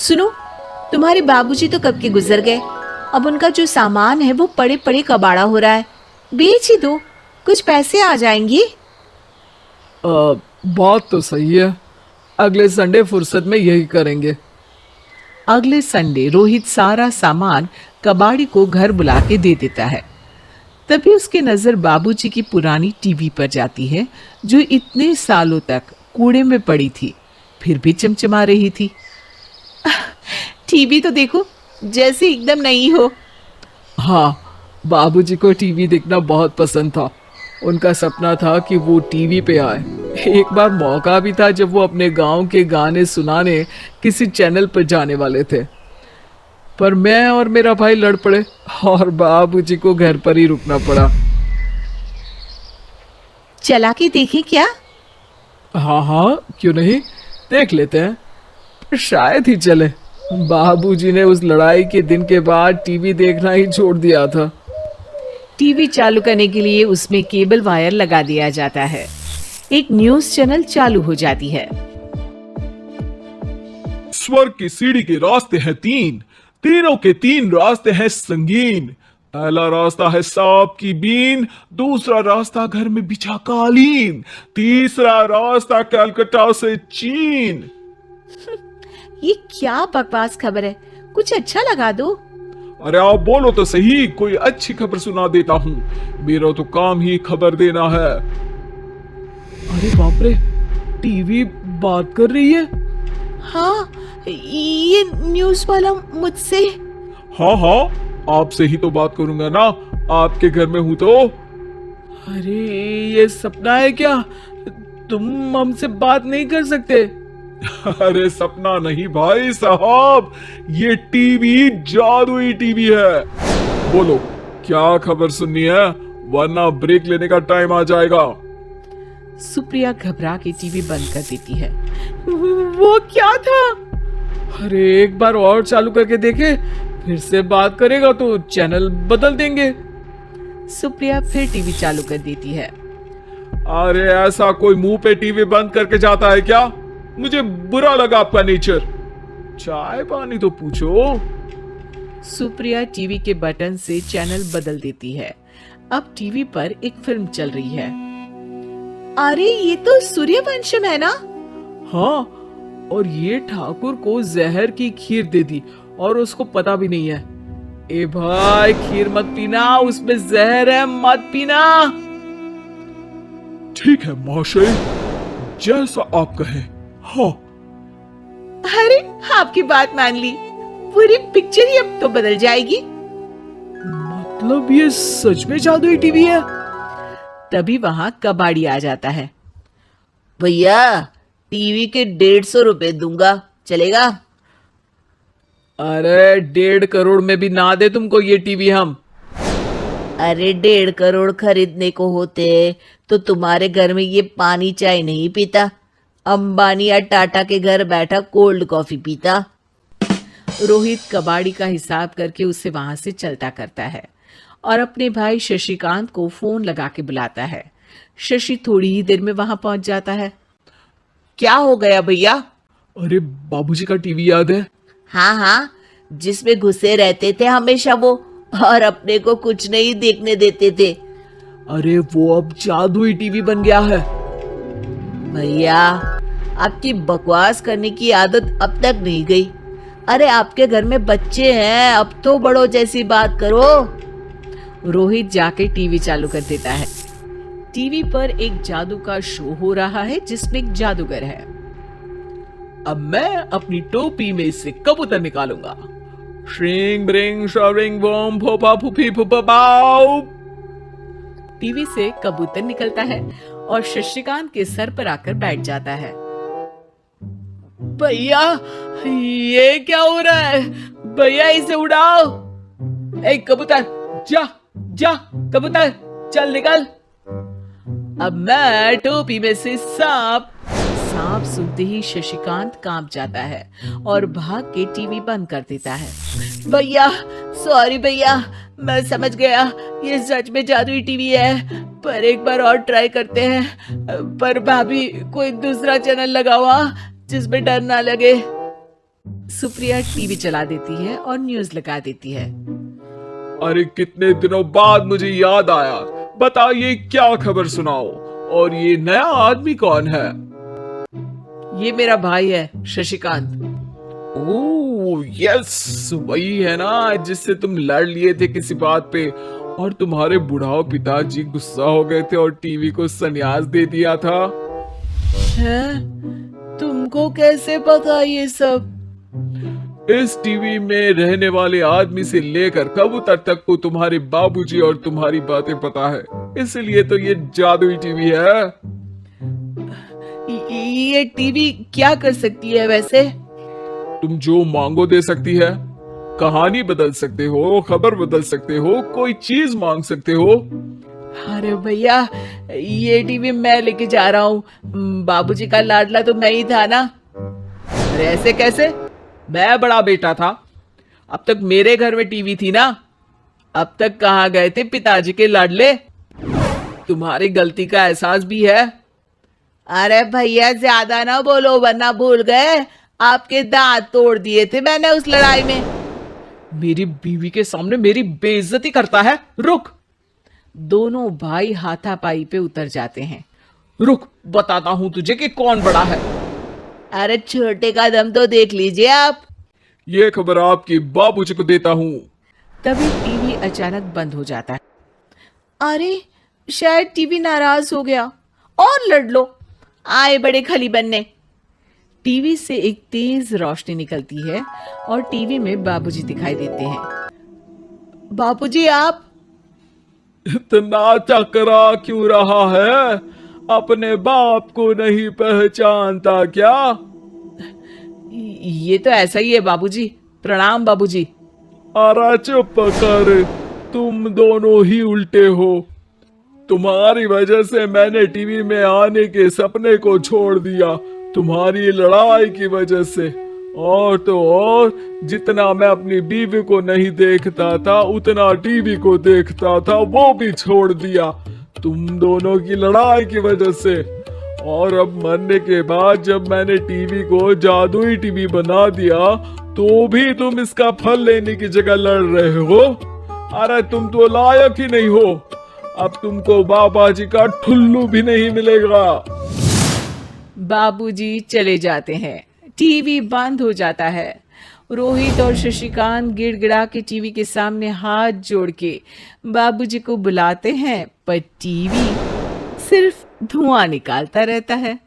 सुनो, तुम्हारे बाबूजी तो कब के गुजर गए। अब उनका जो सामान है वो पड़े पड़े कबाड़ा हो रहा है। बेच ही दो, कुछ पैसे आ जाएंगी। बात तो सही है। अगले संडे फुर्सत में यही करेंगे। अगले संडे रोहित सारा सामान कबाड़ी को घर बुला के दे देता है। तभी उसकी नजर बाबूजी की पुरानी टीवी पर जाती है, जो इतने सालों तक कूड़े में पड़ी थी, फिर भी चमचमा रही थी। टीवी तो देखो, जैसे एकदम नई हो। हाँ, बाबूजी को टीवी देखना बहुत पसंद था। उनका सपना था कि वो टीवी पे आए। एक बार मौका भी था जब वो अपने गांव के गाने सुनाने किसी चैनल पर जाने वाले थे, पर मैं और मेरा भाई लड़ पड़े और बाबूजी को घर पर ही रुकना पड़ा। चला के देखें क्या? हाँ हाँ, क्यों नहीं, देख लेते हैं। पर शायद ही चले। बाबूजी ने उस लड़ाई के दिन के बाद टीवी देखना ही छोड़ दिया था। टीवी चालू करने के लिए उसमें केबल वायर लगा दिया जाता है। एक न्यूज चैनल चालू हो जाती है। स्वर्ग की सीढ़ी के रास्ते हैं तीन, तीनों के तीन रास्ते हैं संगीन। पहला रास्ता है सांप की बीन, दूसरा रास्ता घर में बिछा कालीन, तीसरा रास्ता कलकत्ता से चीन। ये क्या बकवास खबर है, कुछ अच्छा लगा दो। अरे आप बोलो तो सही, कोई अच्छी खबर सुना देता हूँ। मेरा तो काम ही खबर देना है। अरे बाप रे, टीवी बात कर रही है। हाँ, ये न्यूज वाला मुझसे। हाँ हाँ, आपसे ही तो बात करूंगा ना, आपके घर में हूं तो। अरे ये सपना है क्या? तुम हमसे बात नहीं कर सकते? अरे सपना नहीं भाई साहब, ये टीवी जादुई टीवी है। बोलो क्या खबर सुननी है, वरना ब्रेक लेने का टाइम आ जाएगा। सुप्रिया घबरा के टीवी बंद कर देती है। वो क्या था? अरे एक बार और चालू करके देखे, फिर से बात करेगा तो चैनल बदल देंगे। सुप्रिया फिर टीवी चालू कर देती है। अरे ऐसा कोई मुंह पे टीवी बंद करके जाता है क्या? मुझे बुरा लगा आपका नेचर। चाय पानी तो पूछो। सुप्रिया टीवी के बटन से चैनल बदल देती है। अब टीवी पर एक फिल्म चल रही है। अरे ये तो सूर्यवंशम है ना? हाँ, और ये ठाकुर को जहर की खीर दे दी और उसको पता भी नहीं है। ए भाई, खीर मत पीना, उसमें जहर है, मत पीना। ठीक है महाशय, जैसा आप कहें। हाँ। अरे आपकी बात मान ली, पूरी पिक्चर ही अब तो बदल जाएगी। मतलब ये सच में जादुई टीवी है? तभी वहां कबाड़ी आ जाता है। भैया टीवी के 150 रुपए दूंगा, चलेगा? अरे 1.5 करोड़ में भी ना दे तुमको ये टीवी हम। अरे 1.5 करोड़ खरीदने को होते तो तुम्हारे घर में ये पानी चाय नहीं पीता, अंबानी या टाटा के घर बैठा कोल्ड कॉफी पीता। रोहित कबाड़ी का हिसाब करके उसे वहां से चलता करता है और अपने भाई शशिकांत को फोन लगा के बुलाता है। शशि थोड़ी ही देर में वहां पहुंच जाता है। क्या हो गया भैया? अरे बाबूजी का टीवी याद है? हाँ हाँ, जिसमें घुसे रहते थे हमेशा वो, और अपने को कुछ नहीं देखने देते थे। अरे वो अब जादुई टीवी बन गया है। भैया आपकी बकवास करने की आदत अब तक नहीं गई। अरे आपके घर में बच्चे हैं, अब तो बड़ों जैसी बात करो। रोहित जाके टीवी चालू कर देता है। टीवी पर एक जादू का शो हो रहा है जिसमें एक जादूगर है। अब मैं अपनी टोपी में से कबूतर निकालूंगा। श्रिंग ब्रिंग शरिंग बम फोपा फुफी फुपा बाउ। टीवी से कबूतर निकलता है और शशिकांत के सर पर आकर बैठ जाता है। भैया ये क्या हो रहा है? भैया इसे उड़ाओ। ए कबूतर, जा जा कबूतर, चल निकल। अब मैं टोपी में से सांप। सांप सुनते ही शशिकांत कांप जाता है और भाग के टीवी बंद कर देता है। भैया सॉरी भैया, मैं समझ गया ये सच में जादुई टीवी है, पर एक बार और ट्राई करते हैं। पर भाभी कोई दूसरा चैनल लगाओ जिसमें डर ना लगे। सुप्रिया टीवी चला देती है और न्यूज लगा देती है। अरे कितने दिनों बाद मुझे याद आया, बताइए क्या खबर सुनाओ। और ये नया आदमी कौन है? ये मेरा भाई है शशिकांत। ओह यस, वही है ना जिससे तुम लड़ लिए थे किसी बात पे और तुम्हारे बुढ़ाओ पिताजी गुस्सा हो गए थे और टीवी को संन्यास दे दिया था। हैं? तुमको कैसे पता ये सब? इस टीवी में रहने वाले आदमी से लेकर कबूतर तक को तुम्हारे बाबूजी और तुम्हारी बातें पता है, इसलिए तो ये जादुई टीवी है। ये टीवी क्या कर सकती है वैसे? तुम जो मांगो दे सकती है, कहानी बदल सकते हो, खबर बदल सकते हो, कोई चीज मांग सकते हो। अरे भैया, ये टीवी मैं लेके जा रहा हूँ। बाबूजी का लाडला तो मैं ही था ना। अरे ऐसे कैसे? मैं बड़ा बेटा था, अब तक मेरे घर में टीवी थी ना। अब तक कहाँ गए थे पिताजी के लाडले? तुम्हारी गलती का एहसास भी है। अरे भैया ज्यादा ना बोलो वरना भूल गए आपके दांत तोड़ दिए थे मैंने उस लड़ाई में। मेरी बीवी के सामने मेरी बेइज्जती करता है। रुक दोनों भाई हाथापाई पे उतर जाते हैं। रुक, बताता हूं तुझे कि कौन बड़ा है। अरे छोटे का दम तो देख लीजिए आप। ये खबर आपकी बाबूजी को देता हूँ। तभी टीवी अचानक बंद हो जाता है। अरे शायद टीवी नाराज हो गया, और लड़ लो, आए बड़े खली बनने। टीवी से एक तेज रोशनी निकलती है और टीवी में बाबूजी दिखाई देते हैं। बापूजी आप इतना चकरा क्यों रहा है? अपने बाप को नहीं पहचानता क्या? ये तो ऐसा ही है बाबूजी। प्रणाम बाबूजी। अरे चुप कर, तुम दोनों ही उल्टे हो। तुम्हारी वजह से मैंने टीवी में आने के सपने को छोड़ दिया, तुम्हारी लड़ाई की वजह से। और तो और, जितना मैं अपनी बीवी को नहीं देखता था उतना टीवी को देखता था, वो भी छोड़ दिया तुम दोनों की लड़ाई की वजह से। और अब मरने के बाद जब मैंने टीवी को जादुई टीवी बना दिया तो भी तुम इसका फल लेने की जगह लड़ रहे हो। अरे तुम तो लायक ही नहीं हो, अब तुमको बाबा जी का ठुल्लू भी नहीं मिलेगा। बाबूजी चले जाते हैं। टीवी बंद हो जाता है। रोहित और शशिकांत गिड़गिड़ा के टीवी के सामने हाथ जोड़ के बाबूजी को बुलाते हैं, पर टीवी सिर्फ धुआं निकालता रहता है।